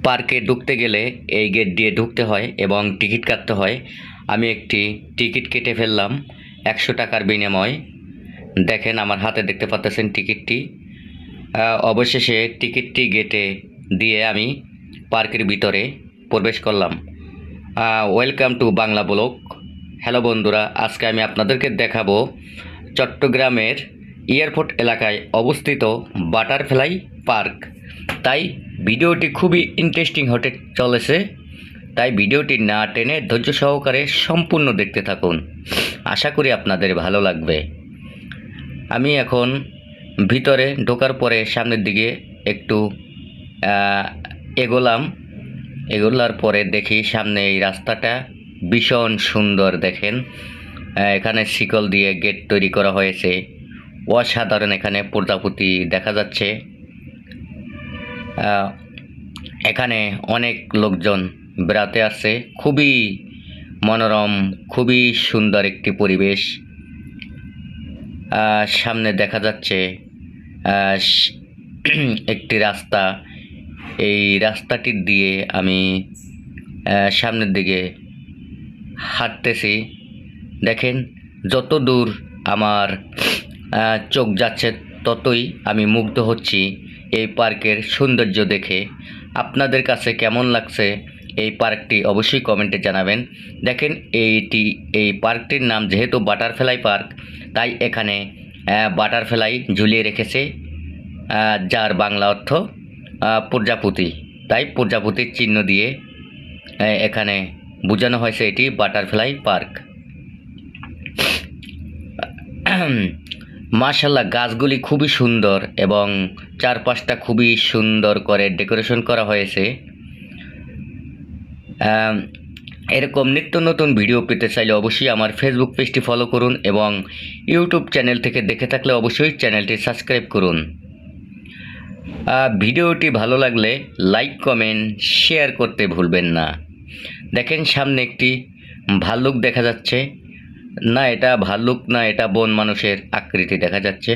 পার্কে ঢুকতে গেলে এই গেট দিয়ে ঢুকতে হয় এবং টিকিট কাটতে হয়। আমি একটি টিকিট কেটে ফেললাম 100 টাকার বিনিময়ে। দেখেন আমার হাতে দেখতে পাচ্ছেন টিকিটটি। অবশেষে টিকিটটি গেটে দিয়ে আমি পার্কের ভিতরে প্রবেশ করলাম। Welcome to Bangla blog. Hello বন্ধুরা, আজকে আমি আপনাদেরকে দেখাবো চট্টগ্রামের এয়ারপোর্ট এলাকায় অবস্থিত বাটারফ্লাই পার্ক। তাই ভিডিওটি খুবই ইন্টারেস্টিং হতে চলেছে, তাই ভিডিওটি না টেনে ধৈর্য সহকারে সম্পূর্ণ দেখতে থাকুন। আশা করি আপনাদের ভালো লাগবে। আমি এখন ভিতরে ঢোকার পরে সামনের দিকে একটু এগোলার পরে দেখি সামনে এই রাস্তাটা ভীষণ সুন্দর। দেখেন এখানে শিকল দিয়ে গেট তৈরি করা হয়েছে, অসাধারণ। এখানে প্রজাপতি দেখা যাচ্ছে। এখানে অনেক লোকজন বেড়াতে আসছে। খুবই মনোরম, খুবই সুন্দর একটি পরিবেশ। সামনে দেখা যাচ্ছে একটি রাস্তা। এই রাস্তাটি দিয়ে আমি সামনের দিকে হাঁটতেছি। দেখেন যত দূর আমার চোখ যাচ্ছে ততই আমি মুগ্ধ হচ্ছি এই পার্কের সৌন্দর্য দেখে। আপনাদের কাছে কেমন লাগছে এই পার্কটি অবশ্যই কমেন্টে জানাবেন। দেখেন এই পার্কটির নাম যেহেতু বাটারফ্লাই পার্ক, তাই এখানে বাটারফ্লাই ঝুলিয়ে রেখেছে, যার বাংলা অর্থ প্রজাপতি। তাই প্রজাপতির চিহ্ন দিয়ে এখানে বোঝানো হয়েছে এটি বাটারফ্লাই পার্ক। মাশাআল্লাহ, গাছগুলি খুবই সুন্দর এবং চারপাশটা খুবই সুন্দর করে ডেকোরেশন করা হয়েছে। এরকম নিত্য নতুন ভিডিও পেতে চাইলে অবশ্যই আমার ফেসবুক পেজটি ফলো করুন এবং ইউটিউব চ্যানেল থেকে দেখে থাকলে অবশ্যই চ্যানেলটি সাবস্ক্রাইব করুন। ভিডিওটি ভালো লাগলে লাইক, কমেন্ট, শেয়ার করতে ভুলবেন না। দেখেন সামনে একটি ভাল্লুক দেখা যাচ্ছে। না, এটা ভাল্লুক না, এটা বন মানুষের আকৃতি দেখা যাচ্ছে।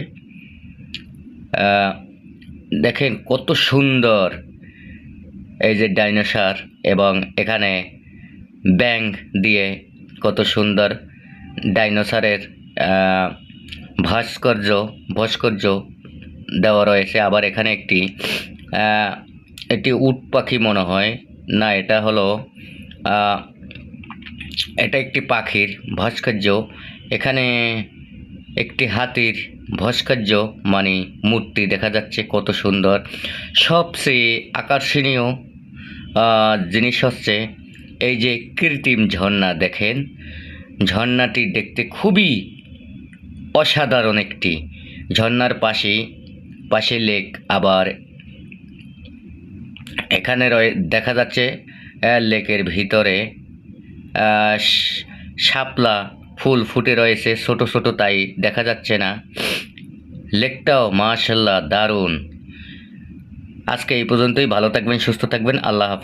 দেখেন কত সুন্দর এই যে ডাইনোসর, এবং এখানে ব্যাঙ দিয়ে কত সুন্দর ডাইনোসরের ভাস্কর্য দেওয়া রয়েছে। আবার এখানে একটি উট পাখি মনে হয়, না এটা হলো এটা একটি পাখির ভাস্কর্য। এখানে একটি হাতির ভাস্কর্য মানে মূর্তি দেখা যাচ্ছে, কত সুন্দর। সবচেয়ে আকর্ষণীয় জিনিস হচ্ছে এই যে কৃত্রিম ঝর্ণা। দেখেন ঝর্ণাটি দেখতে খুবই অসাধারণ একটি। ঝর্ণার পাশে লেক। আবার এখানে দেখা যাচ্ছে লেকের ভিতরে শাপলা ফুল ফুটে রয়েছে, ছোট ছোট, তাই দেখা যাচ্ছে না। লেকটাও মাশাআল্লাহ দারুণ। আজকে এই পর্যন্তই। ভালো থাকবেন, সুস্থ থাকবেন। আল্লাহ হাফেজ।